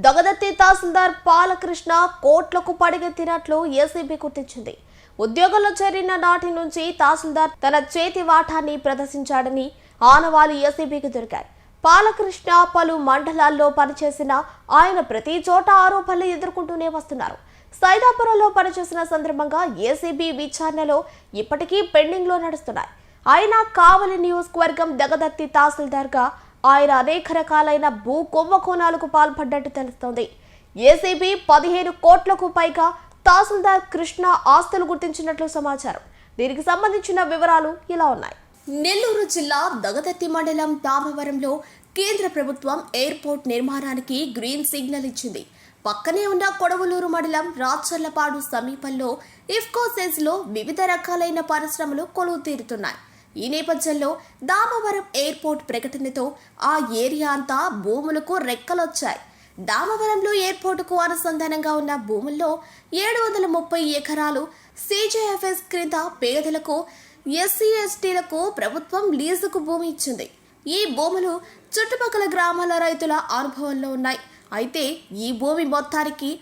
దగదత్తి తహసీల్దార్ బాలకృష్ణ కోట్లకు పడిగెత్తినట్లు ఏసీబీ గుర్తించింది. ఉద్యోగంలో చేరిన నాటి నుంచి తహసీల్దార్ తన చేతి వాటాన్ని ప్రదర్శించాడని ఆనవాళ్లు ఏసీబీకి దొరికాయి. బాలకృష్ణ పలు మండలాల్లో పనిచేసిన ఆయన ప్రతి చోట ఆరోపణలు ఎదుర్కొంటూనే వస్తున్నారు. సైదాపురంలో పనిచేసిన సందర్భంగా ఏసీబీ విచారణలో ఇప్పటికీ పెండింగ్ లో నడుస్తున్నాయి. ఆయన కావలి నియోజకవర్గం దగదత్తి తహసీల్దార్గా ఆయన అనేక రకాలైన భూ కుంభకోణాలకు పాల్పడ్డట్టు తెలుస్తోంది. ఏసీబీ 15 కోట్లకు పైగా తహసీల్దార్ కృష్ణ ఆస్తులు గుర్తించినట్లు సమాచారం. దీనికి సంబంధించిన వివరాలు ఇలా ఉన్నాయి. నెల్లూరు జిల్లా దగదత్తి మండలం దామవరంలో కేంద్ర ప్రభుత్వం ఎయిర్పోర్ట్ నిర్మాణానికి గ్రీన్ సిగ్నల్ ఇచ్చింది. పక్కనే ఉన్న కొడవలూరు మండలం రాచర్లపాడు సమీపంలో ఇఫ్కో సెజ్ లో వివిధ రకాలైన పరిశ్రమలు కొలువు తీరుతున్నాయి. ఈ నేపథ్యంలో దామవరం ఎయిర్పోర్ట్ ప్రకటనతో ఆ ఏరియా అంతా భూములకు రెక్కలొచ్చాయి. దామవరంలో ఎయిర్పోర్టుకు అనుసంధానంగా ఉన్న భూముల్లో 730 ఎకరాలు CJFS క్రింద పేదలకు, SC/STలకు ప్రభుత్వం లీజుకు భూమి ఇచ్చింది. ఈ భూములు చుట్టుపక్కల గ్రామాల రైతుల అనుభవంలో ఉన్నాయి. అయితే ఈ భూమి మొత్తానికి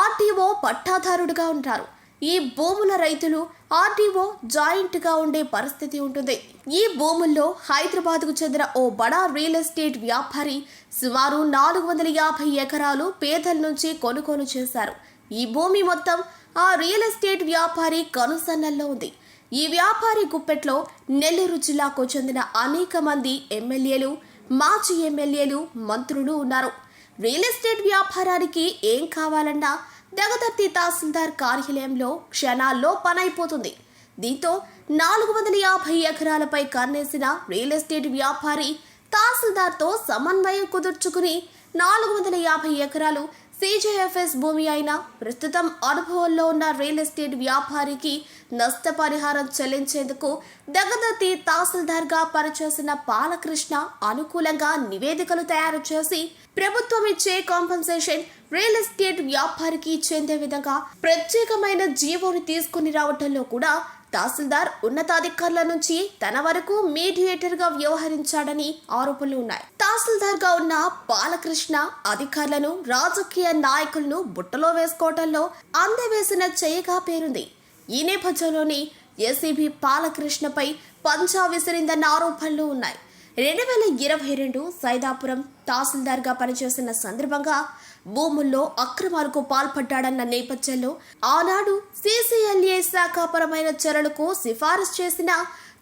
RTO పట్టాదారుడుగా ఉంటారు. ఈ భూముల రైతులు RTO జాయింట్ గా ఉండే పరిస్థితి ఉంటుంది. ఈ భూముల్లో హైదరాబాద్కు చెందిన ఓ బడా రియల్ ఎస్టేట్ వ్యాపారి సుమారు 450 ఎకరాలు పేదల నుంచి కొనుగోలు చేశారు. ఈ భూమి మొత్తం ఆ రియల్ ఎస్టేట్ వ్యాపారి కనుసన్నల్లో ఉంది. ఈ వ్యాపారి గుప్పెట్లో నెల్లూరు జిల్లాకు చెందిన అనేక మంది ఎమ్మెల్యేలు, మాజీ ఎమ్మెల్యేలు, మంత్రులు ఉన్నారు. రియల్ ఎస్టేట్ వ్యాపారానికి ఏం కావాలన్నా దగదత్తి తహసీల్దార్ కార్యాలయంలో క్షణాల్లో పనైపోతుంది. దీంతో 450 ఎకరాలపై కన్నేసిన రియల్ ఎస్టేట్ వ్యాపారి తహసీల్దార్తో సమన్వయం కుదుర్చుకుని 450 ఎకరాలు CJFS భూమి అయినా ప్రస్తుతం అనుభవంలో ఉన్న రియల్ ఎస్టేట్ వ్యాపారికి నష్టపరిహారం చెల్లించేందుకు దగదత్తి తహసీల్దార్గా పనిచేసిన బాలకృష్ణ అనుకూలంగా నివేదికలు తయారు చేసి ప్రభుత్వం ఇచ్చే కాంపెన్సేషన్ రియల్ ఎస్టేట్ వ్యాపారికి చెందే విధంగా ప్రత్యేకమైన జీవోని తీసుకుని రావడంలో కూడా తహసీల్దార్ ఉన్నతాధికారుల నుంచి తన వరకు మీడియేటర్ గా వ్యవహరించాడని ఆరోపణలు ఉన్నాయి. తహసీల్దార్ గా ఉన్న బాలకృష్ణ అధికారులను, రాజకీయ నాయకులను బుట్టలో వేసుకోవడంలో అందవేసిన చెయ్యగా పేరుంది. ఈ నేపథ్యంలోనే ఏసీబీ బాలకృష్ణపై పంజా విసిరిందన్న ఆరోపణలు ఉన్నాయి. 2022 సైదాపురం తహసీల్దార్గా పనిచేసిన సందర్భంగా భూముల్లో అక్రమాలకు పాల్పడ్డాడన్న నేపథ్యంలో ఆనాడు CCLA శాఖాపరమైన చర్యలకు సిఫారసు చేసిన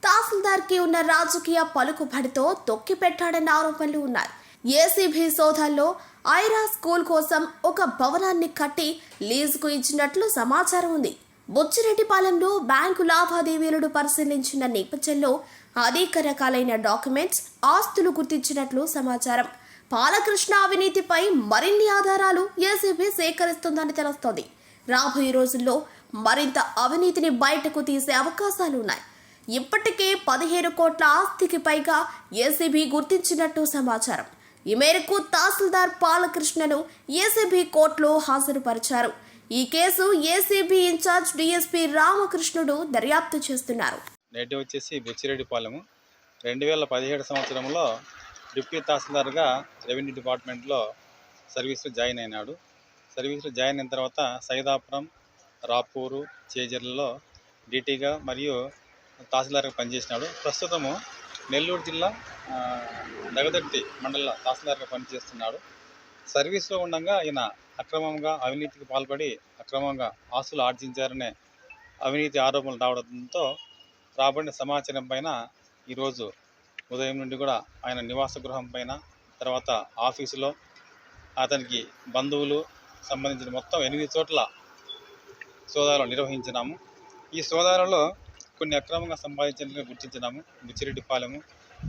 తహసీల్దార్కి ఉన్న రాజకీయ పలుకుబడితో తొక్కిపెట్టాడన్న ఆరోపణలు ఉన్నాయి. ఏసీబీ సోదాల్లో ఐరా స్కూల్ కోసం ఒక భవనాన్ని కట్టి లీజుకు ఇచ్చినట్లు సమాచారం ఉంది. బుచ్చిరెడ్డిపాలెంలో బ్యాంకు లావాదేవీలను పరిశీలించిన నేపథ్యంలో అనేక రకాలైన డాక్యుమెంట్స్, ఆస్తులు గుర్తించినట్లు సమాచారం. బాలకృష్ణ అవినీతిపై మరిన్ని ఆధారాలు ఏసీబీ సేకరిస్తుందని తెలుస్తోంది. రాబోయే రోజుల్లో మరింత అవినీతిని బయటకు తీసే అవకాశాలు ఉన్నాయి. ఇప్పటికే 15 కోట్ల ఆస్తికి పైగా ఏసీబీ గుర్తించినట్టు సమాచారం. ఈ మేరకు తహసీల్దార్ బాలకృష్ణను ఏసీబీ కోర్టులో హాజరుపరిచారు. ఈ కేసు ఏసీబీ ఇన్ఛార్జ్ DSP రామకృష్ణుడు దర్యాప్తు చేస్తున్నారు. నేటి వచ్చేసి బుచ్చిరెడ్డిపాలెము 2017 సంవత్సరంలో డిప్యూటీ తహసీల్దార్గా రెవెన్యూ డిపార్ట్మెంట్లో సర్వీస్లో జాయిన్ అయినాడు. సర్వీస్లో జాయిన్ అయిన తర్వాత సైదాపురం, రాపూరు, చేజర్లలో DTగా మరియు తహసీల్దార్గా పనిచేసినాడు. ప్రస్తుతము నెల్లూరు జిల్లా దగదత్తి మండల తహసీల్దార్గా పనిచేస్తున్నాడు. సర్వీస్లో ఉండగా ఈయన అక్రమంగా అవినీతికి పాల్పడి అక్రమంగా ఆస్తులు ఆర్జించారనే అవినీతి ఆరోపణలు రావడంతో రాబడిన సమాచారం పైన ఈరోజు ఉదయం నుండి కూడా ఆయన నివాస గృహం పైన, తర్వాత ఆఫీసులో, అతనికి బంధువులు సంబంధించిన మొత్తం 8 చోట్ల సోదాలు నిర్వహించినాము. ఈ సోదాలలో కొన్ని అక్రమంగా సంపాదించినట్లుగా గుర్తించినాము. బుచ్చిరెడ్డిపాలెము,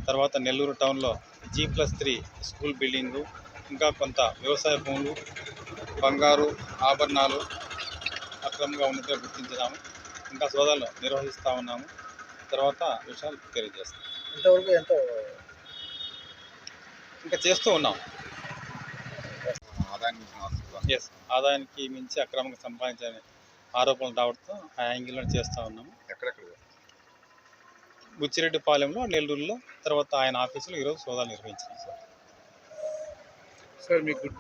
తర్వాత నెల్లూరు టౌన్లో G+3 స్కూల్ బిల్డింగు, ఇంకా కొంత వ్యవసాయ భూములు, బంగారు ఆభరణాలు అక్రమంగా ఉన్నట్టుగా గుర్తించినాము. ఇంకా సోదాలు నిర్వహిస్తూ ఉన్నాము. తర్వాత విషయాలు తెలియజేస్తాం. ఇంతవరకు ఎంతో ఇంకా చేస్తూ ఉన్నాం. ఆదాయానికి మించి అక్రమంగా సంపాదించే ఆరోపణలు రావడంతో ఆ యాంగిల్లో చేస్తూ ఉన్నాము. ఎక్కడెక్కడ బుచ్చిరెడ్డిపాలెంలో, నెల్లూరులో, తర్వాత ఆయన ఆఫీసులో ఈరోజు సోదాలు నిర్వహించినాం. సార్ మీ గుడ్